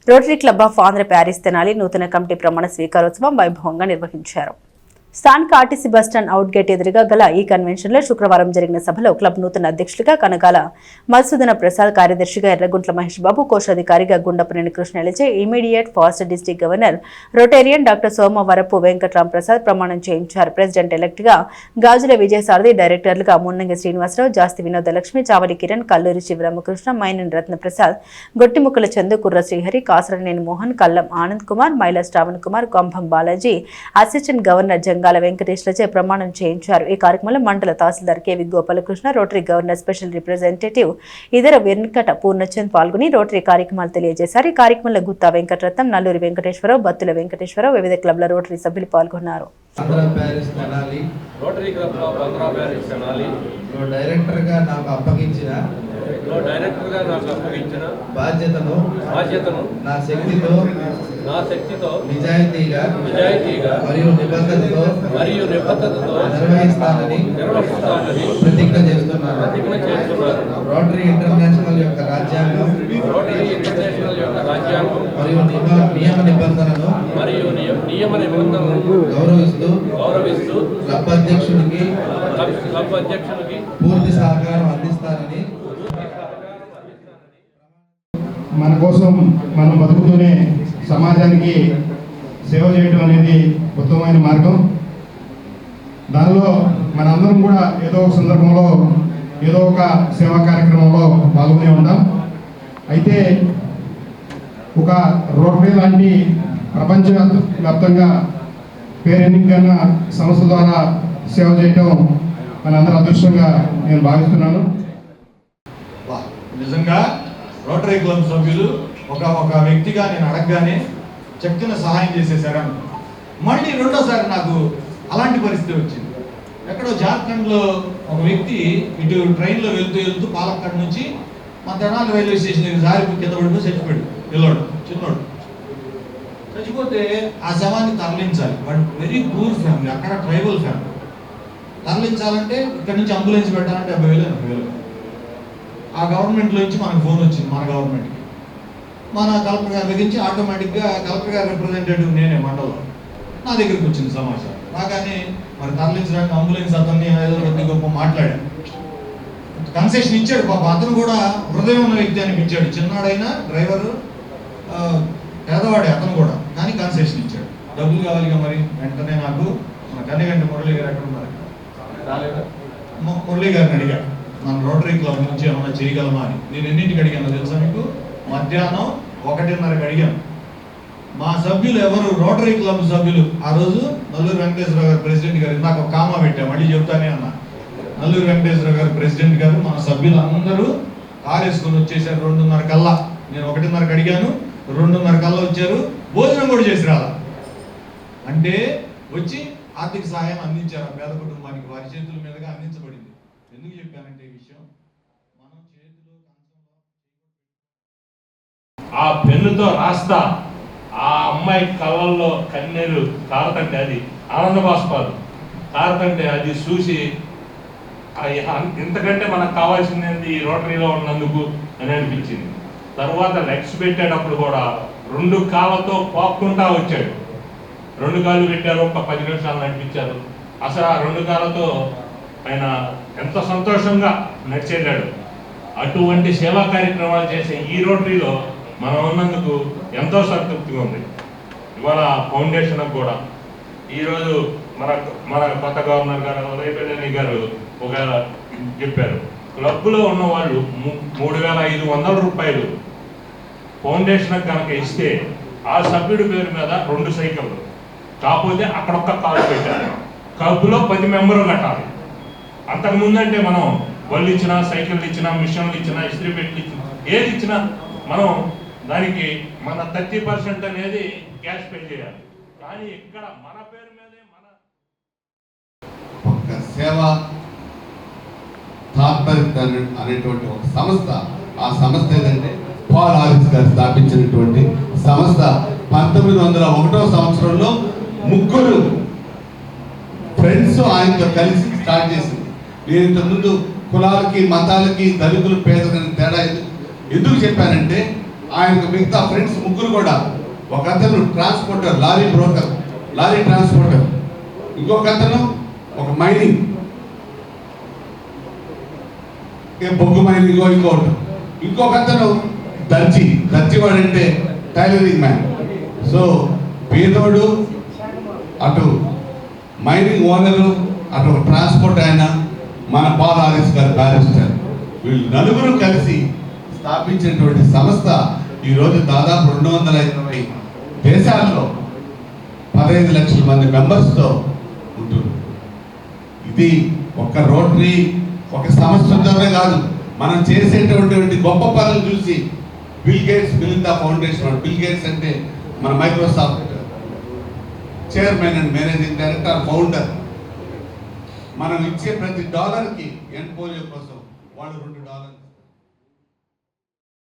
Rotary club of Andhra Paris Tenali నూతన committee ప్రమాణ స్వీకారోత్సవం వైభవంగా నిర్వహించారు. స్థానిక ఆర్టీసీ బస్టాండ్ అవుట్ గేట్ ఎదురుగా గల ఈ కన్వెన్షన్ లో శుక్రవారం జరిగిన సభలో క్లబ్ నూతన అధ్యక్షులుగా కనగాల మధుసూదన ప్రసాద్, కార్యదర్శిగా ఎర్రగుంట్ల మహేష్ బాబు, కోశాధికారిగా గుండపనేని కృష్ణలిచే, immediate past district governor rotarian doctor Somavarapu Venkatram Prasad ప్రమాణం చేయించారు. ప్రెసిడెంట్ ఎలెక్ట్ గా గాజుల విజయసారథి, డైరెక్టర్లుగా మున్నంగి శ్రీనివాసరావు, జాస్తి వినోదలక్ష్మి, చావలి కిరణ్, కల్లూరి శివరామకృష్ణ, మైనన్ రత్నప్రసాద్, గొట్టిముక్కల చందు, కుర్ర శ్రీహరి, కాసరనేని మోహన్, కల్లం ఆనంద్ కుమార్, మైలా శ్రావణ్ కుమార్, కంభం బాలాజీ, అసిస్టెంట్ గవర్నర్ జంగాల వెంకటేశ్లచే ప్రమాణం చేయించారు. ఈ కార్యక్రమంలో మండల తహసీల్దార్ KV Gopalakrishna, rotary governor special representative ఇతర వెంకట పూర్ణచంద్ పాల్గొని రోటరీ కార్యక్రమాలు తెలియజేశారు. ఈ కార్యక్రమంలో గుత్తా వెంకటరత్నం, నల్లూరి వెంకటేశ్వరరావు, బత్తుల వెంకటేశ్వరరావు, వివిధ క్లబ్ల రోటరీ సభ్యులు పాల్గొన్నారు. డైరెక్టర్గా నాకు అప్పగించిన బాధ్యతను నా శక్తితో నిజాయితీగా మరియు నిబద్ధతతో నిర్వహిస్తానని ప్రతిజ్ఞ చేస్తున్నాను. రోటరీ ఇంటర్నేషనల్ యొక్క రాజ్యాంగం మరియు నియమ నిబంధనలను గౌరవిస్తూ క్లబ్ అధ్యక్షుడికి పూర్తి సహకారం అందిస్తానని. మన కోసం మనం బతుకుతూనే సమాజానికి సేవ చేయడం అనేది ఉత్తమమైన మార్గం. దానిలో మనందరం కూడా ఏదో ఒక సందర్భంలో ఏదో ఒక సేవా కార్యక్రమంలో పాల్గొనే ఉంటాం. అయితే ఒక రోటరీ లాంటి ప్రపంచవ్యాప్తంగా పేరెన్నికైన సంస్థ ద్వారా సేవ చేయటం మనందరి అదృష్టంగా నేను భావిస్తున్నాను. నిజంగా రోటరీ క్లబ్ సభ్యులు ఒక వ్యక్తిగా నేను అడగగానే చక్కని సహాయం చేసేసారని. మళ్ళీ రెండోసారి నాకు అలాంటి పరిస్థితి వచ్చింది. ఎక్కడో జార్ఖండ్లో ఒక వ్యక్తి ఇటు ట్రైన్లో వెళ్తూ పాలక్కడ్ నుంచి మా తెనాలి రైల్వే స్టేషన్ దగ్గర జారి కింద పడిపోయి చచ్చిపోయాడు. పిల్లోడు, చిన్నోడు చచ్చిపోతే ఆ శవాన్ని తరలించాలి. వాడు వెరీ పూర్ ఫ్యామిలీ, అక్కడ ట్రైబల్ ఫ్యామిలీ. తరలించాలంటే ఇక్కడ నుంచి అంబులెన్స్ పెట్టాలంటే 70,000-80,000. ఆ గవర్నమెంట్లో నుంచి మనకు ఫోన్ వచ్చింది, మన గవర్నమెంట్కి. మన కలెక్టర్ గారి దగ్గర నుంచి ఆటోమేటిక్గా కలెక్టర్ గారి రిప్రజెంటేటివ్ నేనే మండలం, నా దగ్గరికి వచ్చింది సమాచారం. రాగానే మరి తరలించడానికి అంబులెన్స్ అతన్ని ఏదో కొద్ది గొప్ప మాట్లాడాడు, కన్సెషన్ ఇచ్చాడు. పాప అతను కూడా హృదయం ఉన్న వ్యక్తి అనిపించాడు. చిన్నాడైనా డ్రైవరు, పేదవాడే అతను కూడా, కానీ కన్సెషన్ ఇచ్చాడు. డబ్బులు కావాలిగా మరి. వెంటనే నాకు మన కన్నెగంటి మురళి గారు ఎక్కడ ఉన్నారు, మురళి గారిని అడిగా, మన రోటరీ క్లబ్ నుంచి ఏమన్నా చేయగలమా అని. నేను ఎన్నింటికి అడిగాను తెలుసా మీకు? మధ్యాహ్నం 1:30కి అడిగాను. మా సభ్యులు ఎవరు, రోటరీ క్లబ్ సభ్యులు, ఆ రోజు నల్లూరు వెంకటేశ్వరరావు గారు ప్రెసిడెంట్ గారు, నాకు ఒక కామా పెట్టా, మళ్ళీ చెబుతానే అన్నా. నల్లూరు వెంకటేశ్వరరావు గారు ప్రెసిడెంట్ గారు, మన సభ్యులు అందరూ కారు వేసుకొని వచ్చేసారు 2:30 కల్లా. నేను 1:30కి అడిగాను, 2:30 కల్లా వచ్చారు. భోజనం కూడా చేసి రాలా అంటే వచ్చి ఆర్థిక సహాయం అందించారు ఆ పేద కుటుంబానికి, వారి చేతుల మీదుగా అందించబడింది. ఎందుకు చెప్పానంటే ఈ విషయం, మనం చేతిలో ఆ పెన్నుతో రాస్తా ఆ అమ్మాయి కళ్ళల్లో కన్నీరు కారతంటే, అది ఆనంద బాష్పాలు కారతంటే అది చూసి ఇంతకంటే మనకు కావాల్సింది ఈ రోటరీలో ఉన్నందుకు అని అనిపించింది. తర్వాత లెగ్స్ పెట్టేటప్పుడు కూడా 2 కాళ్ళతో పోక్కుంటా వచ్చాడు. 2 కాళ్ళు పెట్టారు, ఒక 10 నిమిషాలు నడిపించారు. అసలు ఆ 2 కాళ్ళతో ఆయన ఎంత సంతోషంగా నడిచేళ్ళాడు. అటువంటి సేవా కార్యక్రమాలు చేసే ఈ రోటరీలో మనం ఉన్నందుకు ఎంతో సంతృప్తిగా ఉంది. ఇవాళ ఫౌండేషన్ కూడా ఈరోజు మన కొత్త గవర్నర్ గారు రేపల్లి గారు ఒక చెప్పారు, క్లబ్లో ఉన్న వాళ్ళు 3,500 రూపాయలు ఫౌండేషన్ కనుక ఇస్తే ఆ సభ్యుడి పేరు మీద 2 సైకిళ్ళు, కాకపోతే అక్కడొక్క కారు పెట్టారు. క్లబ్లో 10 మెంబర్లు కట్టాలి. అంతకుముందంటే మనం బళ్ళు ఇచ్చినా, సైకిళ్ళు ఇచ్చినా, మిషన్లు ఇచ్చినా, ఇస్త్రీ పెట్టి ఇచ్చినా, ఏది ఇచ్చినా మనం దానికి మన 30% అనేది క్యాష్ పే చేయాలి. కానీ ఇక్కడ మన పేరు మీదే మన ఒక సేవా అనేటువంటి ఒక సంస్థ, ఆ సంస్థ ఏదంటే పాల్ హారిస్ గారు స్థాపించినటువంటి సంస్థ. 1901వ సంవత్సరంలో 3 ఫ్రెండ్స్ ఆయనతో కలిసి స్టార్ట్ చేసింది. నేను ఇంతకుముందు కులాలకి, మతాలకి, దళితులు, పేదలని తేడా ఎందుకు చెప్పానంటే, ఆయనకు మిగతా ఫ్రెండ్స్ ముగ్గురు కూడా, ఒక అతను transporter, lorry broker, lorry transporter, ఇంకొక అతను ఒక మైనింగ్, బొగ్గు మైనింగ్, ఇంకొక అతను దర్జీ వాడంటే టైలరింగ్ మ్యాన్. సో పేదోడు, అటు మైనింగ్ ఓనరు, అటు ట్రాన్స్పోర్ట్ ఆయన మన పాల్ హారిస్ గారు బ్యారిస్టర్. వీళ్ళు నలుగురు కలిసి స్థాపించినటువంటి సంస్థ ఈరోజు దాదాపు 220 దేశాల్లో 15 లక్షల మంది మెంబర్స్తో ఉంటుంది. ఇది ఒక రోటరీ ఒక సంస్థతోనే కాదు, మనం చేసేటటువంటి గొప్ప పనులు చూసి Bill Gates, Melinda foundation, Bill Gates అంటే మన Microsoft chairman and managing director, founder, మనం ఇచ్చే ప్రతి డాలర్కి ఎండ్ పోలియో కోసం వాళ్ళు $2